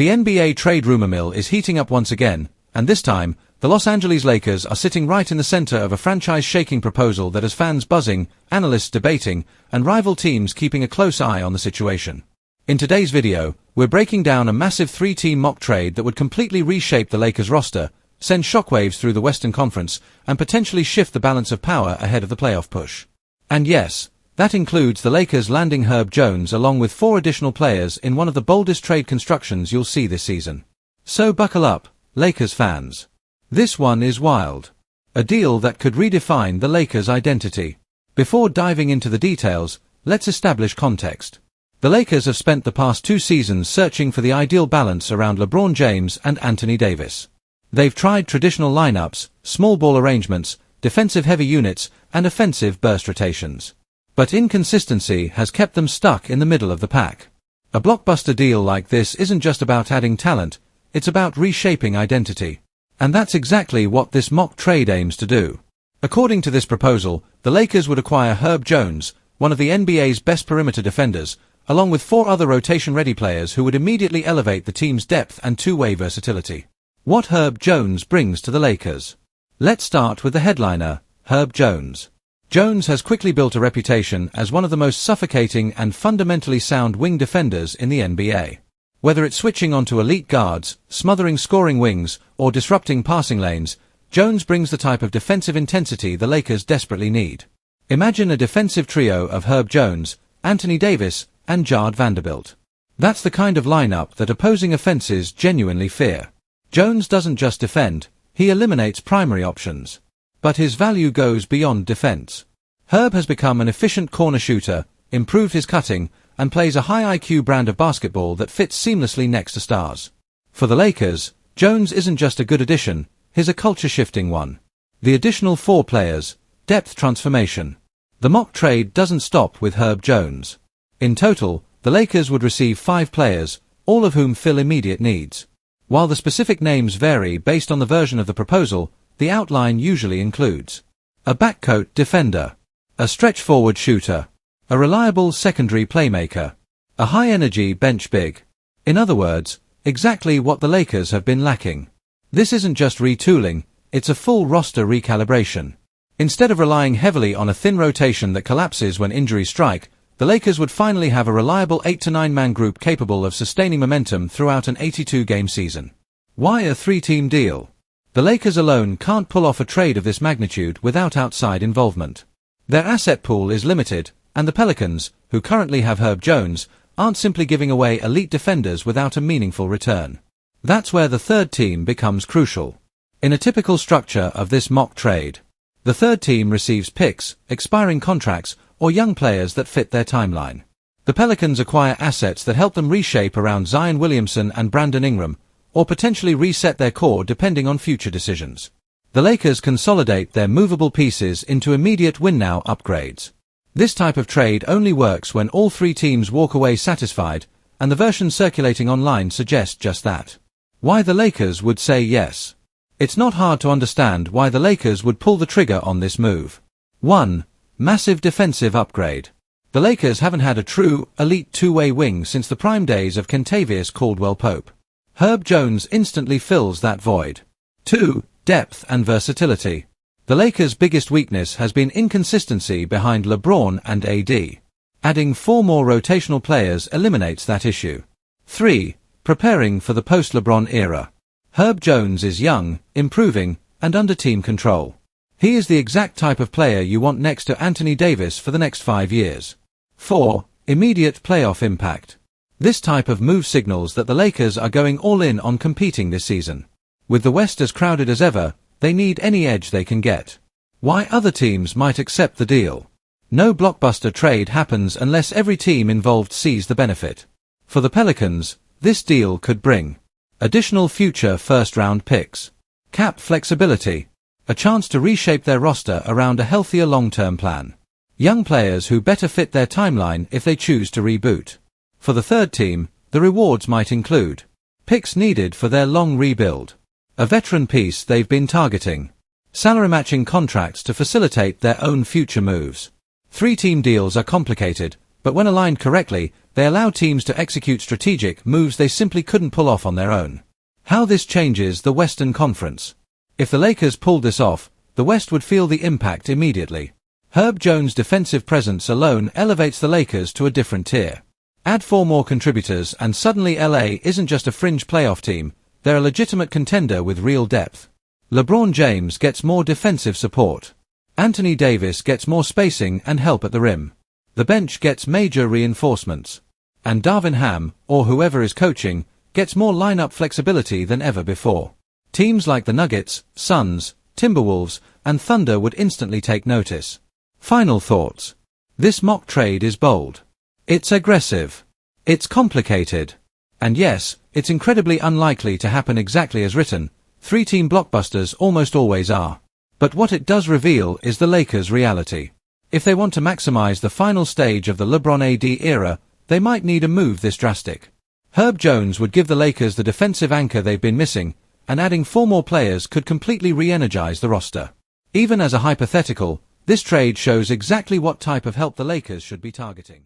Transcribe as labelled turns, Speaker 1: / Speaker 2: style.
Speaker 1: The NBA trade rumor mill is heating up once again, and this time, the Los Angeles Lakers are sitting right in the center of a franchise-shaking proposal that has fans buzzing, analysts debating, and rival teams keeping a close eye on the situation. In today's video, we're breaking down a massive three-team mock trade that would completely reshape the Lakers roster, send shockwaves through the Western Conference, and potentially shift the balance of power ahead of the playoff push. And yes, that includes the Lakers landing Herb Jones along with 4 additional players in one of the boldest trade constructions you'll see this season. So buckle up, Lakers fans. This one is wild. A deal that could redefine the Lakers' identity. Before diving into the details, let's establish context. The Lakers have spent the past 2 seasons searching for the ideal balance around LeBron James and Anthony Davis. They've tried traditional lineups, small ball arrangements, defensive-heavy units, and offensive burst rotations. But inconsistency has kept them stuck in the middle of the pack. A blockbuster deal like this isn't just about adding talent, it's about reshaping identity. And that's exactly what this mock trade aims to do. According to this proposal, the Lakers would acquire Herb Jones, one of the NBA's best perimeter defenders, along with 4 other rotation-ready players who would immediately elevate the team's depth and two-way versatility. What Herb Jones brings to the Lakers. Let's start with the headliner, Herb Jones. Jones has quickly built a reputation as one of the most suffocating and fundamentally sound wing defenders in the NBA. Whether it's switching onto elite guards, smothering scoring wings, or disrupting passing lanes, Jones brings the type of defensive intensity the Lakers desperately need. Imagine a defensive trio of Herb Jones, Anthony Davis, and Jarred Vanderbilt. That's the kind of lineup that opposing offenses genuinely fear. Jones doesn't just defend, he eliminates primary options. But his value goes beyond defense. Herb has become an efficient corner shooter, improved his cutting, and plays a high IQ brand of basketball that fits seamlessly next to stars. For the Lakers, Jones isn't just a good addition, he's a culture-shifting one. The additional 4 players, depth transformation. The mock trade doesn't stop with Herb Jones. In total, the Lakers would receive 5 players, all of whom fill immediate needs. While the specific names vary based on the version of the proposal, the outline usually includes a backcourt defender, a stretch-forward shooter, a reliable secondary playmaker, a high-energy bench big. In other words, exactly what the Lakers have been lacking. This isn't just retooling, it's a full roster recalibration. Instead of relying heavily on a thin rotation that collapses when injuries strike, the Lakers would finally have a reliable 8 to 9-man group capable of sustaining momentum throughout an 82-game season. Why a 3-team deal? The Lakers alone can't pull off a trade of this magnitude without outside involvement. Their asset pool is limited, and the Pelicans, who currently have Herb Jones, aren't simply giving away elite defenders without a meaningful return. That's where the third team becomes crucial. In a typical structure of this mock trade, the third team receives picks, expiring contracts, or young players that fit their timeline. The Pelicans acquire assets that help them reshape around Zion Williamson and Brandon Ingram, or potentially reset their core depending on future decisions. The Lakers consolidate their movable pieces into immediate win-now upgrades. This type of trade only works when all 3 teams walk away satisfied, and the version circulating online suggests just that. Why the Lakers would say yes? It's not hard to understand why the Lakers would pull the trigger on this move. 1. Massive defensive upgrade. The Lakers haven't had a true, elite two-way wing since the prime days of Kentavious Caldwell-Pope. Herb Jones instantly fills that void. 2. Depth and versatility. The Lakers' biggest weakness has been inconsistency behind LeBron and AD. Adding 4 more rotational players eliminates that issue. 3. Preparing for the post-LeBron era. Herb Jones is young, improving, and under team control. He is the exact type of player you want next to Anthony Davis for the next 5 years. 4. Immediate playoff impact. This type of move signals that the Lakers are going all in on competing this season. With the West as crowded as ever, they need any edge they can get. Why other teams might accept the deal? No blockbuster trade happens unless every team involved sees the benefit. For the Pelicans, this deal could bring additional future first-round picks, cap flexibility, a chance to reshape their roster around a healthier long-term plan, young players who better fit their timeline if they choose to reboot. For the third team, the rewards might include picks needed for their long rebuild, a veteran piece they've been targeting, salary-matching contracts to facilitate their own future moves. 3-team deals are complicated, But when aligned correctly, they allow teams to execute strategic moves they simply couldn't pull off on their own. How this changes the Western Conference. If the Lakers pulled this off, the West would feel the impact immediately. Herb Jones' defensive presence alone elevates the Lakers to a different tier. Add 4 more contributors and suddenly LA isn't just a fringe playoff team, they're a legitimate contender with real depth. LeBron James gets more defensive support. Anthony Davis gets more spacing and help at the rim. The bench gets major reinforcements. And Darvin Ham, or whoever is coaching, gets more lineup flexibility than ever before. Teams like the Nuggets, Suns, Timberwolves, and Thunder would instantly take notice. Final thoughts. This mock trade is bold. It's aggressive. It's complicated. And yes, it's incredibly unlikely to happen exactly as written. 3-team blockbusters almost always are. But what it does reveal is the Lakers' reality. If they want to maximize the final stage of the LeBron AD era, they might need a move this drastic. Herb Jones would give the Lakers the defensive anchor they've been missing, and adding 4 more players could completely re-energize the roster. Even as a hypothetical, this trade shows exactly what type of help the Lakers should be targeting.